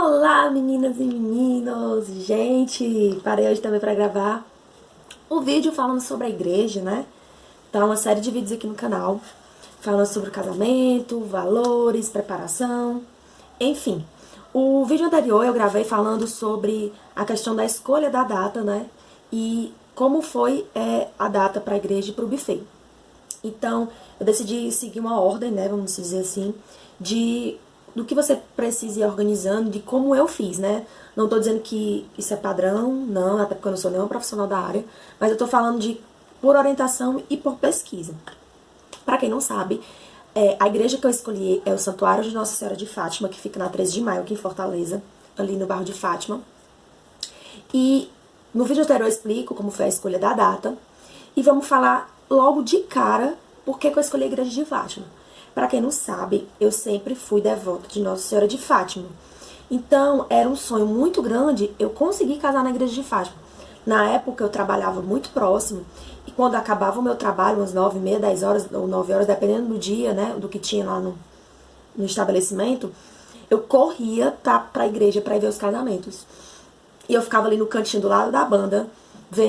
Olá, meninas e meninos! Gente, parei hoje também pra gravar o vídeo falando sobre a igreja, né? Tá uma série de vídeos aqui no canal, falando sobre o casamento, valores, preparação, enfim. O vídeo anterior eu gravei falando sobre a questão da escolha da data, né? E como foi a data pra igreja e pro buffet. Então, eu decidi seguir uma ordem, né, vamos dizer assim, do que você precisa ir organizando, de como eu fiz, né? Não tô dizendo que isso é padrão, não, até porque eu não sou nenhuma profissional da área, mas eu tô falando de por orientação e por pesquisa. Pra quem não sabe, a igreja que eu escolhi é o Santuário de Nossa Senhora de Fátima, que fica na 13 de maio, aqui em Fortaleza, ali no bairro de Fátima. E no vídeo anterior eu explico como foi a escolha da data, e vamos falar logo de cara por que eu escolhi a igreja de Fátima. Para quem não sabe, eu sempre fui devota de Nossa Senhora de Fátima. Então, era um sonho muito grande eu conseguir casar na igreja de Fátima. Na época, eu trabalhava muito próximo, e quando acabava o meu trabalho, umas 9h30, 10 horas ou 9 horas, dependendo do dia, né, do que tinha lá no estabelecimento, eu corria pra a igreja para ir ver os casamentos. E eu ficava ali no cantinho do lado da banda,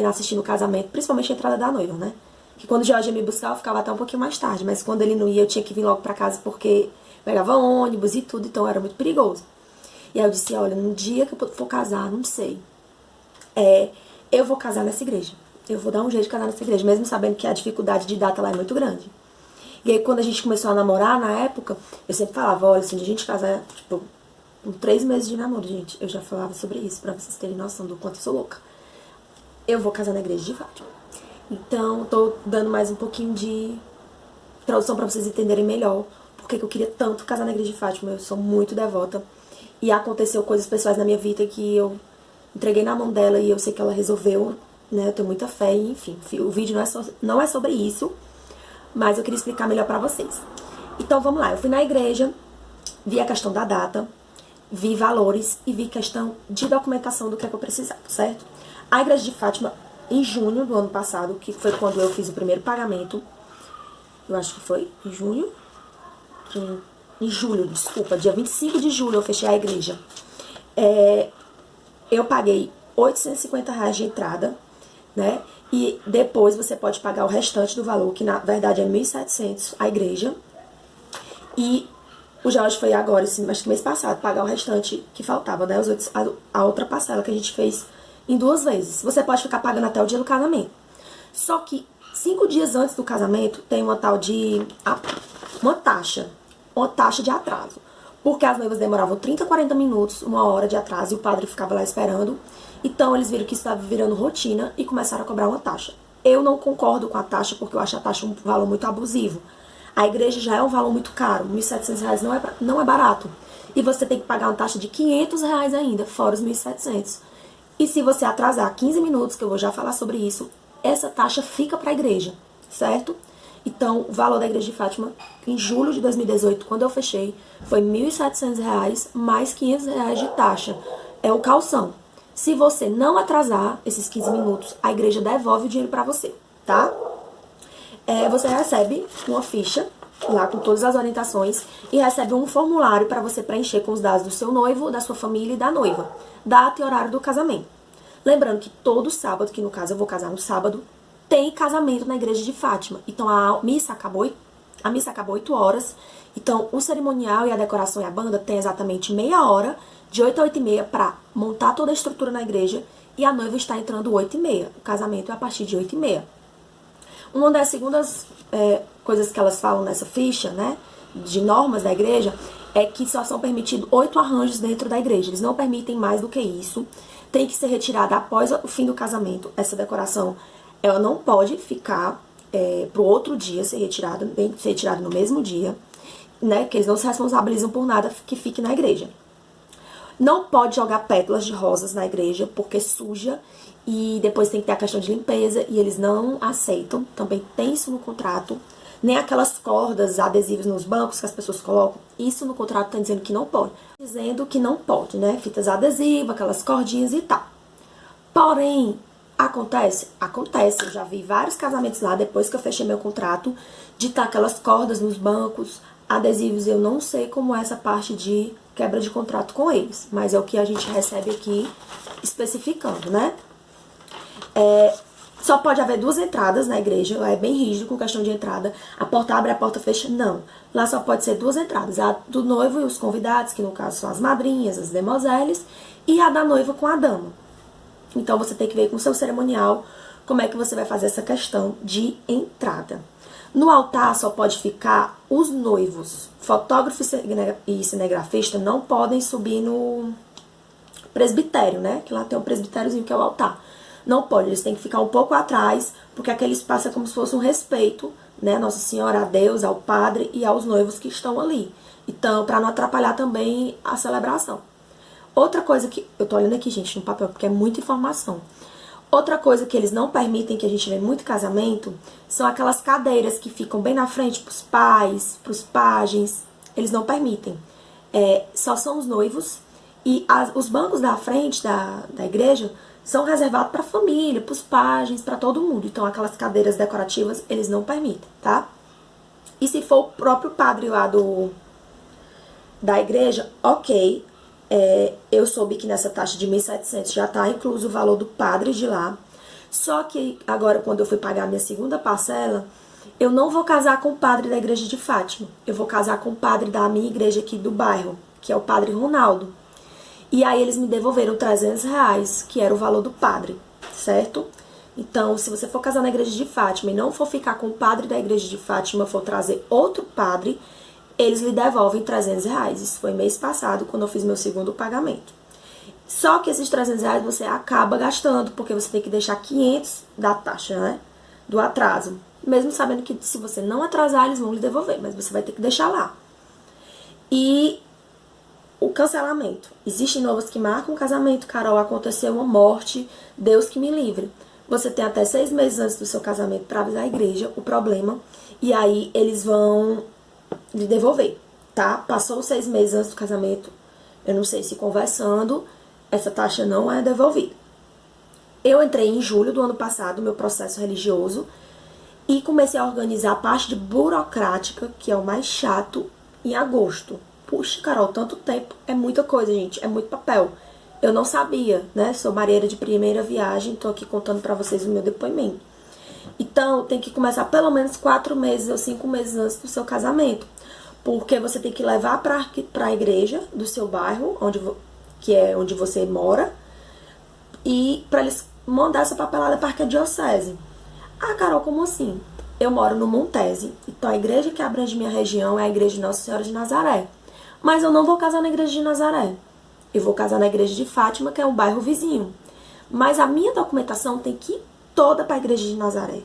assistindo o casamento, principalmente a entrada da noiva, né? Que quando o Jorge ia me buscar, eu ficava até um pouquinho mais tarde. Mas quando ele não ia, eu tinha que vir logo pra casa porque pegava ônibus e tudo, então era muito perigoso. E aí eu disse, olha, no dia que eu for casar, não sei, eu vou casar nessa igreja. Eu vou dar um jeito de casar nessa igreja, mesmo sabendo que a dificuldade de data lá é muito grande. E aí quando a gente começou a namorar, na época, eu sempre falava, olha, se a gente casar, tipo, com 3 meses de namoro, gente, eu já falava sobre isso, pra vocês terem noção do quanto eu sou louca. Eu vou casar na igreja de Fátima. Então, tô dando mais um pouquinho de tradução pra vocês entenderem melhor porque eu queria tanto casar na igreja de Fátima. Eu sou muito devota. E aconteceu coisas pessoais na minha vida que eu entreguei na mão dela e eu sei que ela resolveu, né? Eu tenho muita fé e, enfim, o vídeo não é sobre isso, mas eu queria explicar melhor pra vocês. Então, vamos lá. Eu fui na igreja, vi a questão da data, vi valores e vi questão de documentação do que é que eu precisava, certo? A igreja de Fátima, em junho do ano passado, que foi quando eu fiz o primeiro pagamento, eu acho que foi em junho, em julho, desculpa, dia 25 de julho eu fechei a igreja. Eu paguei R$850 de entrada, né? E depois você pode pagar o restante do valor, que na verdade é 1.700 a igreja. E o Jorge foi agora, acho que mês passado, pagar o restante que faltava, né? A outra parcela que a gente fez em 2 vezes. Você pode ficar pagando até o dia do casamento. Só que 5 dias antes do casamento tem uma tal de uma taxa de atraso. Porque as noivas demoravam 30, 40 minutos, 1 hora de atraso e o padre ficava lá esperando. Então eles viram que isso estava virando rotina e começaram a cobrar uma taxa. Eu não concordo com a taxa porque eu acho a taxa um valor muito abusivo. A igreja já é um valor muito caro, R$1.700 não é barato. E você tem que pagar uma taxa de R$500 ainda, fora os 1.700. E se você atrasar 15 minutos, que eu vou já falar sobre isso, essa taxa fica para a igreja, certo? Então, o valor da igreja de Fátima, em julho de 2018, quando eu fechei, foi R$1.700 mais R$500 de taxa. É o calção. Se você não atrasar esses 15 minutos, a igreja devolve o dinheiro para você, tá? Você recebe uma ficha lá com todas as orientações e recebe um formulário para você preencher com os dados do seu noivo, da sua família e da noiva, data e horário do casamento. Lembrando que todo sábado, que no caso eu vou casar no sábado, tem casamento na igreja de Fátima. Então a missa acabou 8 horas. Então o cerimonial e a decoração e a banda tem exatamente meia hora, de 8 a 8h30, para montar toda a estrutura na igreja, e a noiva está entrando 8h30. O casamento é a partir de 8h30. Uma das segundas coisas que elas falam nessa ficha, né, de normas da igreja, é que só são permitidos 8 arranjos dentro da igreja. Eles não permitem mais do que isso. Tem que ser retirada após o fim do casamento. Essa decoração, ela não pode ficar pro outro dia ser retirada, tem que ser retirada no mesmo dia, né, que eles não se responsabilizam por nada que fique na igreja. Não pode jogar pétalas de rosas na igreja, porque suja, e depois tem que ter a questão de limpeza, e eles não aceitam, também tem isso no contrato. Nem aquelas cordas adesivas nos bancos que as pessoas colocam, isso no contrato tá dizendo que não pode. Dizendo que não pode, né? Fitas adesivas, aquelas cordinhas e tal. Porém, acontece? Acontece. Eu já vi vários casamentos lá, depois que eu fechei meu contrato, de estar aquelas cordas nos bancos, Adesivos eu não sei como é essa parte de quebra de contrato com eles, mas é o que a gente recebe aqui especificando, né? Só pode haver 2 entradas na igreja, lá é bem rígido com questão de entrada. A porta abre, a porta fecha, não. Lá só pode ser 2 entradas, a do noivo e os convidados, que no caso são as madrinhas, as demoiselles, e a da noiva com a dama. Então você tem que ver com o seu cerimonial como é que você vai fazer essa questão de entrada. No altar só pode ficar os noivos. Fotógrafo e cinegrafista não podem subir no presbitério, né? Que lá tem um presbitériozinho que é o altar. Não pode, eles têm que ficar um pouco atrás, porque aquele espaço é como se fosse um respeito, né? Nossa Senhora, a Deus, ao padre e aos noivos que estão ali. Então, para não atrapalhar também a celebração. Outra coisa que... Eu tô olhando aqui, gente, no papel, porque é muita informação. Outra coisa que eles não permitem, que a gente vê muito em casamento, são aquelas cadeiras que ficam bem na frente pros pais, pros pajens. Eles não permitem. Só são os noivos. E os bancos da frente da igreja são reservados para a família, para os pajens, para todo mundo. Então, aquelas cadeiras decorativas, eles não permitem, tá? E se for o próprio padre lá da igreja, ok. Eu soube que nessa taxa de 1.700 já está incluso o valor do padre de lá. Só que agora, quando eu fui pagar a minha segunda parcela, eu não vou casar com o padre da igreja de Fátima. Eu vou casar com o padre da minha igreja aqui do bairro, que é o padre Ronaldo. E aí eles me devolveram R$300, que era o valor do padre, certo? Então, se você for casar na igreja de Fátima e não for ficar com o padre da igreja de Fátima, for trazer outro padre, eles lhe devolvem R$300. Isso foi mês passado, quando eu fiz meu segundo pagamento. Só que esses R$300 você acaba gastando, porque você tem que deixar 500 da taxa, né? Do atraso. Mesmo sabendo que se você não atrasar, eles vão lhe devolver, mas você vai ter que deixar lá. E o cancelamento. Existem noivos que marcam o casamento. Carol, aconteceu uma morte, Deus que me livre. Você tem até 6 meses antes do seu casamento para avisar a igreja o problema. E aí eles vão lhe devolver, tá? Passou os 6 meses antes do casamento, eu não sei se conversando, essa taxa não é devolvida. Eu entrei em julho do ano passado, meu processo religioso, e comecei a organizar a parte de burocrática, que é o mais chato, em agosto. Puxa, Carol, tanto tempo, é muita coisa, gente, é muito papel. Eu não sabia, né? Sou marinheira de primeira viagem, tô aqui contando pra vocês o meu depoimento. Então, tem que começar pelo menos 4 meses ou 5 meses antes do seu casamento. Porque você tem que levar pra igreja do seu bairro, que é onde você mora, e pra eles mandar essa papelada para a arquidiocese. Ah, Carol, como assim? Eu moro no Montese, então a igreja que abrange minha região é a igreja de Nossa Senhora de Nazaré. Mas eu não vou casar na igreja de Nazaré. Eu vou casar na igreja de Fátima, que é um bairro vizinho. Mas a minha documentação tem que ir toda para a igreja de Nazaré.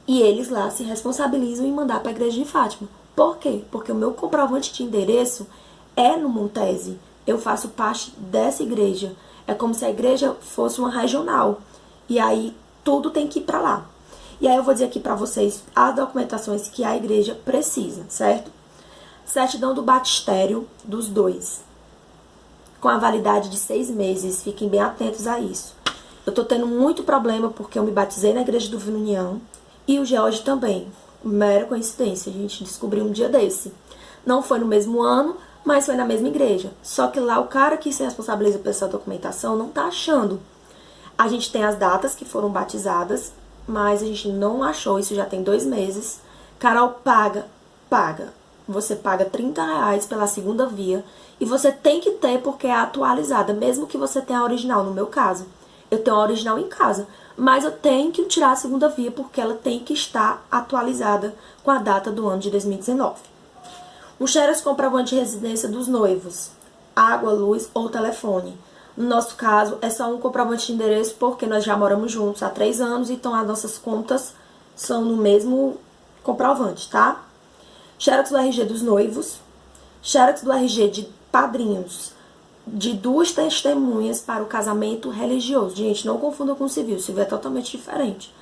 E eles lá se responsabilizam em mandar para a igreja de Fátima. Por quê? Porque o meu comprovante de endereço é no Montese. Eu faço parte dessa igreja. É como se a igreja fosse uma regional. E aí tudo tem que ir para lá. E aí eu vou dizer aqui para vocês as documentações que a igreja precisa, certo? Certidão do batistério dos dois, com a validade de 6 meses. Fiquem bem atentos a isso. Eu tô tendo muito problema porque eu me batizei na igreja do Vila União e o George também. Mera coincidência, a gente descobriu um dia desse. Não foi no mesmo ano, mas foi na mesma igreja. Só que lá o cara que se responsabiliza por essa documentação não tá achando. A gente tem as datas que foram batizadas, mas a gente não achou, isso já tem 2 meses. Carol, paga. Você paga R$30 pela segunda via e você tem que ter porque é atualizada, mesmo que você tenha a original, no meu caso. Eu tenho a original em casa, mas eu tenho que tirar a segunda via porque ela tem que estar atualizada com a data do ano de 2019. Um xerox comprovante de residência dos noivos, água, luz ou telefone. No nosso caso, é só um comprovante de endereço porque nós já moramos juntos há 3 anos, então as nossas contas são no mesmo comprovante, tá? Xerox do RG dos noivos, xerox do RG de padrinhos, de 2 testemunhas para o casamento religioso. Gente, não confunda com o civil é totalmente diferente.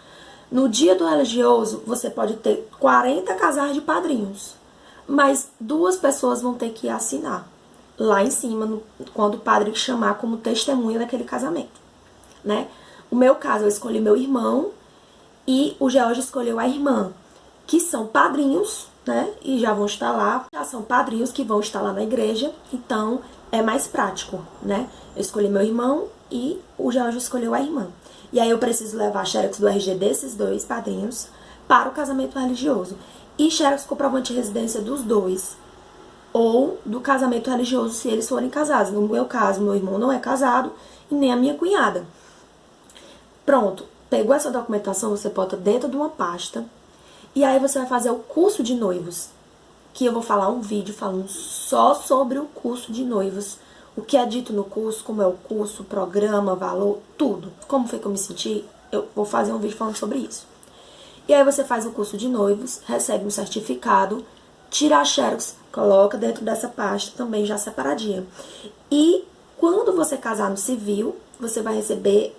No dia do religioso, você pode ter 40 casais de padrinhos, mas 2 pessoas vão ter que assinar lá em cima, quando o padre chamar como testemunha daquele casamento, né? O meu caso, eu escolhi meu irmão e o George escolheu a irmã, que são padrinhos né? E já vão estar lá, já são padrinhos que vão estar lá na igreja, então é mais prático, né? Eu escolhi meu irmão e o Jorge escolheu a irmã. E aí eu preciso levar xerox do RG desses dois padrinhos para o casamento religioso. E xerox comprovante de residência dos dois. Ou do casamento religioso, se eles forem casados. No meu caso, meu irmão não é casado e nem a minha cunhada. Pronto, pegou essa documentação, você bota dentro de uma pasta. E aí você vai fazer o curso de noivos. Que eu vou falar um vídeo falando só sobre o curso de noivos. O que é dito no curso, como é o curso, programa, valor, tudo. Como foi que eu me senti, eu vou fazer um vídeo falando sobre isso. E aí você faz o curso de noivos, recebe um certificado, tira a xerox, coloca dentro dessa pasta, também já separadinha. E quando você casar no civil, você vai receber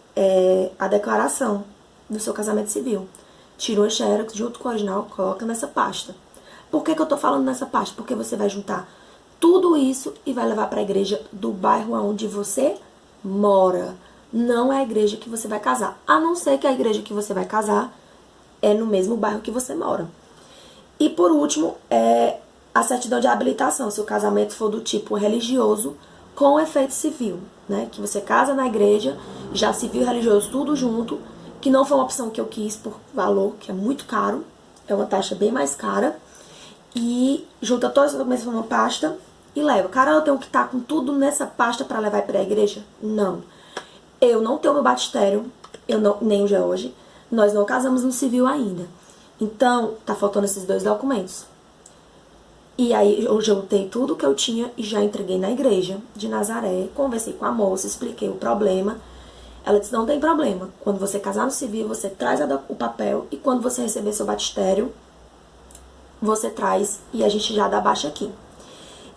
a declaração do seu casamento civil. Tira o xerox junto com o original, coloca nessa pasta. Por que eu tô falando nessa pasta? Porque você vai juntar tudo isso e vai levar para a igreja do bairro onde você mora. Não é a igreja que você vai casar. A não ser que a igreja que você vai casar é no mesmo bairro que você mora. E por último, a certidão de habilitação, se o casamento for do tipo religioso com efeito civil, né? Que você casa na igreja, já civil e religioso tudo junto, que não foi uma opção que eu quis por valor, que é muito caro, é uma taxa bem mais cara. E junta todas as documentações numa pasta e leva. Cara, eu tenho que estar com tudo nessa pasta para levar para a igreja? Não. Eu não tenho meu batistério, nem o George. Nós não casamos no civil ainda. Então, tá faltando esses dois documentos. E aí, eu juntei tudo que eu tinha e já entreguei na igreja de Nazaré. Conversei com a moça, expliquei o problema. Ela disse, não tem problema. Quando você casar no civil, você traz o papel. E quando você receber seu batistério, você traz e a gente já dá baixa aqui.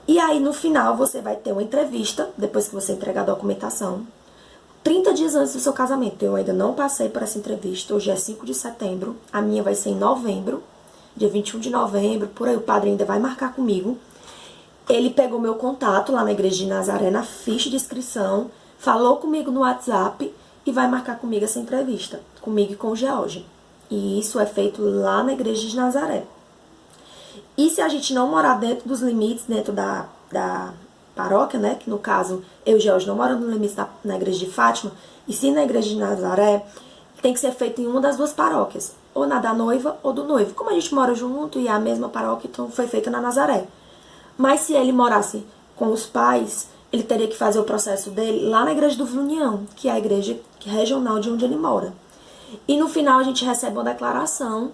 E aí, no final, você vai ter uma entrevista, depois que você entregar a documentação, 30 dias antes do seu casamento. Eu ainda não passei por essa entrevista, hoje é 5 de setembro, a minha vai ser em novembro, dia 21 de novembro, por aí o padre ainda vai marcar comigo. Ele pegou meu contato lá na igreja de Nazaré, na ficha de inscrição, falou comigo no WhatsApp e vai marcar comigo essa entrevista, comigo e com o George. E isso é feito lá na igreja de Nazaré. E se a gente não morar dentro dos limites, dentro da paróquia, né? Que no caso, eu e o George não moramos no limite na igreja de Fátima, e sim na igreja de Nazaré, tem que ser feito em uma das duas paróquias. Ou na da noiva ou do noivo. Como a gente mora junto e é a mesma paróquia, então foi feita na Nazaré. Mas se ele morasse com os pais, ele teria que fazer o processo dele lá na igreja do União, que é a igreja regional de onde ele mora. E no final a gente recebe uma declaração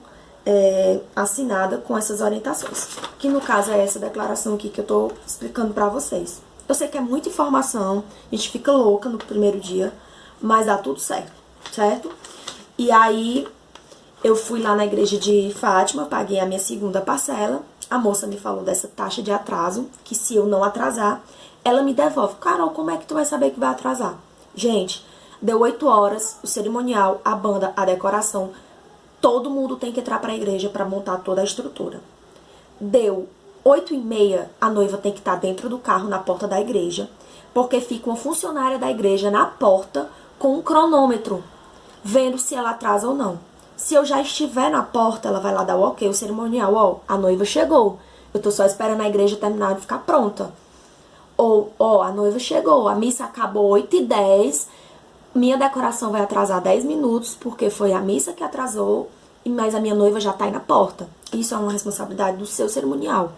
assinada com essas orientações. Que no caso é essa declaração aqui que eu tô explicando pra vocês. Eu sei que é muita informação, a gente fica louca no primeiro dia, mas dá tudo certo, certo? E aí eu fui lá na igreja de Fátima, paguei a minha segunda parcela. A moça me falou dessa taxa de atraso, que se eu não atrasar, ela me devolve. Carol, como é que tu vai saber que vai atrasar? Gente, deu 8 horas, o cerimonial, a banda, a decoração, todo mundo tem que entrar para a igreja para montar toda a estrutura. Deu 8h30, a noiva tem que estar dentro do carro na porta da igreja, porque fica uma funcionária da igreja na porta com um cronômetro, vendo se ela atrasa ou não. Se eu já estiver na porta, ela vai lá dar o ok, o cerimonial, ó, a noiva chegou. Eu tô só esperando a igreja terminar de ficar pronta. Ou, ó, a noiva chegou, a missa acabou 8h10, minha decoração vai atrasar 10 minutos, porque foi a missa que atrasou, mas a minha noiva já tá aí na porta. Isso é uma responsabilidade do seu cerimonial.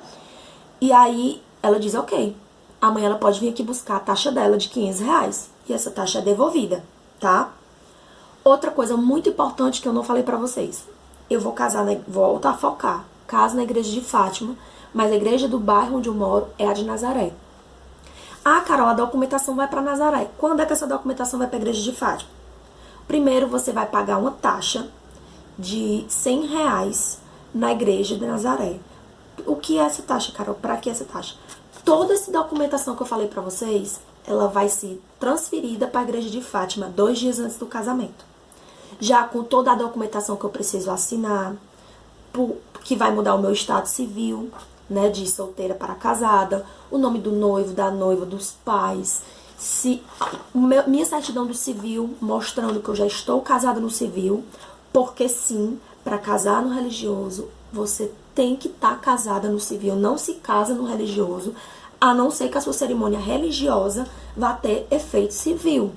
E aí, ela diz, ok, amanhã ela pode vir aqui buscar a taxa dela de R$500. E essa taxa é devolvida, tá? Outra coisa muito importante que eu não falei pra vocês. Eu vou casar, volto a focar. Caso na igreja de Fátima, mas a igreja do bairro onde eu moro é a de Nazaré. Ah, Carol, a documentação vai para Nazaré. Quando é que essa documentação vai para a igreja de Fátima? Primeiro você vai pagar uma taxa de R$100 na igreja de Nazaré. O que é essa taxa, Carol? Para que essa taxa? Toda essa documentação que eu falei para vocês, ela vai ser transferida para a igreja de Fátima 2 dias antes do casamento. Já com toda a documentação que eu preciso assinar, que vai mudar o meu estado civil, né, de solteira para casada, o nome do noivo, da noiva, dos pais, minha certidão do civil, mostrando que eu já estou casada no civil, porque sim, para casar no religioso, você tem que estar casada no civil, não se casa no religioso, a não ser que a sua cerimônia religiosa vá ter efeito civil.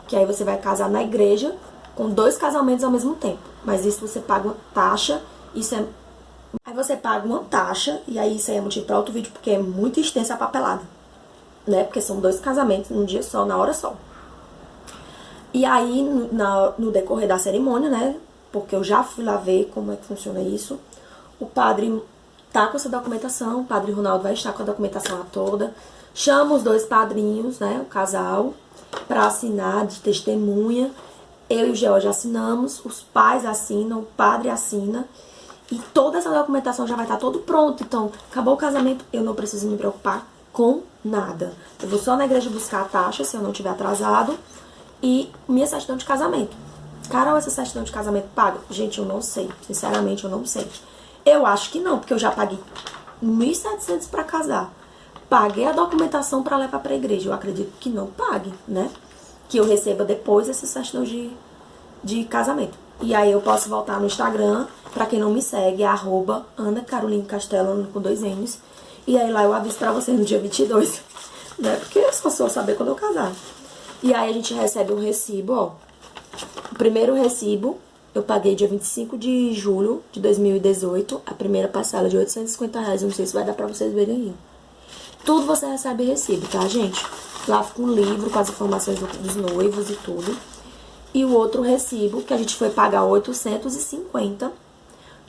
Que aí você vai casar na igreja com 2 casamentos ao mesmo tempo. Mas isso você paga uma taxa, isso é... Aí você paga uma taxa, e aí isso aí é motivo para outro vídeo, porque é muito extensa a papelada. Né? Porque são 2 casamentos num dia só, na hora só. E aí, no decorrer da cerimônia, né? Porque eu já fui lá ver como é que funciona isso. O padre tá com essa documentação, o padre Ronaldo vai estar com a documentação lá toda. Chama os 2 padrinhos, né? O casal, pra assinar de testemunha. Eu e o George assinamos, os pais assinam, o padre assina. E toda essa documentação já vai estar todo pronto. Então, acabou o casamento, eu não preciso me preocupar com nada. Eu vou só na igreja buscar a taxa, se eu não tiver atrasado. E minha certidão de casamento. Carol, essa certidão de casamento paga? Gente, eu não sei. Sinceramente, eu não sei. Eu acho que não, porque eu já paguei 1.700 pra casar. Paguei a documentação pra levar pra igreja. Eu acredito que não pague, né? Que eu receba depois essa certidão de casamento. E aí eu posso voltar no Instagram. Pra quem não me segue, é @AnaCarolineCastelo, com 2 N's. E aí lá eu aviso pra vocês no dia 22. Né? Porque eu só sou saber quando eu casar. E aí a gente recebe um recibo, ó. O primeiro recibo eu paguei dia 25 de julho de 2018. A primeira parcela de R$850. Eu não sei se vai dar pra vocês verem aí. Tudo você recebe recibo, tá, gente? Lá fica um livro com as informações dos noivos e tudo. E o outro recibo, que a gente foi pagar 850,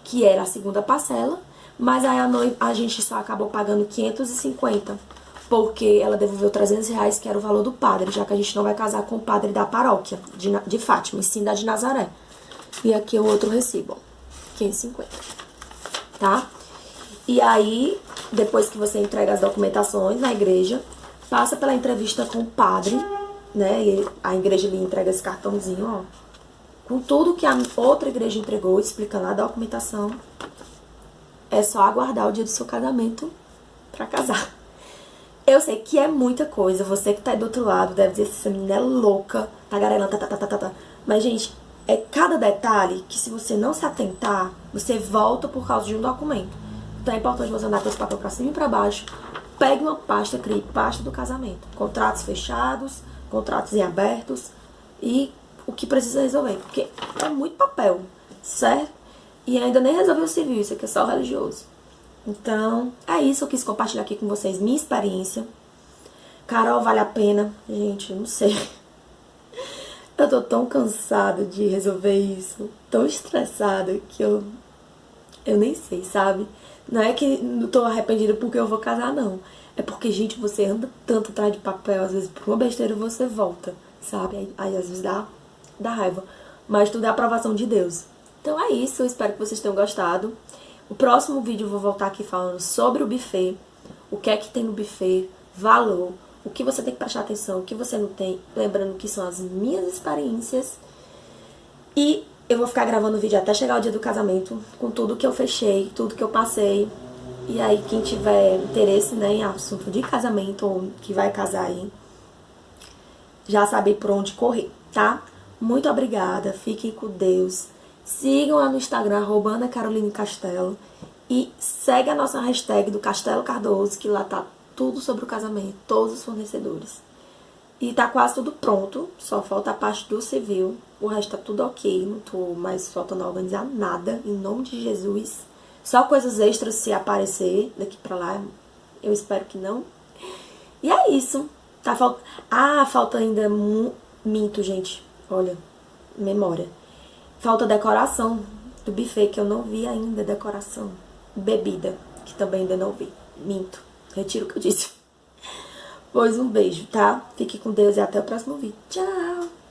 que era a segunda parcela. Mas aí a gente só acabou pagando 550. Porque ela devolveu R$300, que era o valor do padre, já que a gente não vai casar com o padre da paróquia de Fátima, e sim da de Nazaré. E aqui é o outro recibo, ó, 550, tá? E aí, depois que você entrega as documentações na igreja, passa pela entrevista com o padre, né? E a igreja lhe entrega esse cartãozinho, ó, com tudo que a outra igreja entregou, explicando a documentação. É só aguardar o dia do seu casamento pra casar. Eu sei que é muita coisa, você que tá aí do outro lado deve dizer, essa menina é louca, tagarelando, tá. Mas, gente, é cada detalhe que se você não se atentar, você volta por causa de um documento. Então é importante você andar com esse papel pra cima e pra baixo. Pegue uma pasta, crie pasta do casamento. Contratos fechados, contratos em abertos e o que precisa resolver. Porque é muito papel, certo? E ainda nem resolveu o civil, isso aqui é só o religioso. Então, é isso, eu quis compartilhar aqui com vocês minha experiência. Carol, vale a pena? Gente, eu não sei. Eu tô tão cansada de resolver isso, tão estressada, que eu nem sei, sabe? Não é que não tô arrependida porque eu vou casar, não. É porque, gente, você anda tanto atrás de papel, às vezes por uma besteira você volta, sabe? Aí às vezes dá raiva. Mas tudo é aprovação de Deus. Então é isso, eu espero que vocês tenham gostado. O próximo vídeo eu vou voltar aqui falando sobre o buffet, o que é que tem no buffet, valor, o que você tem que prestar atenção, o que você não tem, lembrando que são as minhas experiências. E eu vou ficar gravando o vídeo até chegar o dia do casamento, com tudo que eu fechei, tudo que eu passei. E aí quem tiver interesse, né, em assunto de casamento ou que vai casar aí, já sabe por onde correr, tá? Muito obrigada, fiquem com Deus. Sigam lá no Instagram, @AnaCarolineCastelo. E segue a nossa hashtag do Castelo Cardoso, que lá tá tudo sobre o casamento, todos os fornecedores. E tá quase tudo pronto, só falta a parte do civil. O resto tá tudo ok, não tô mais faltando organizar nada, em nome de Jesus. Só coisas extras se aparecer daqui pra lá, eu espero que não. E é isso. Tá falta ainda minto, gente. Olha, memória. Falta decoração do buffet, que eu não vi ainda, decoração. Bebida, que também ainda não vi. Minto. Retiro o que eu disse. Pois um beijo, tá? Fique com Deus e até o próximo vídeo. Tchau!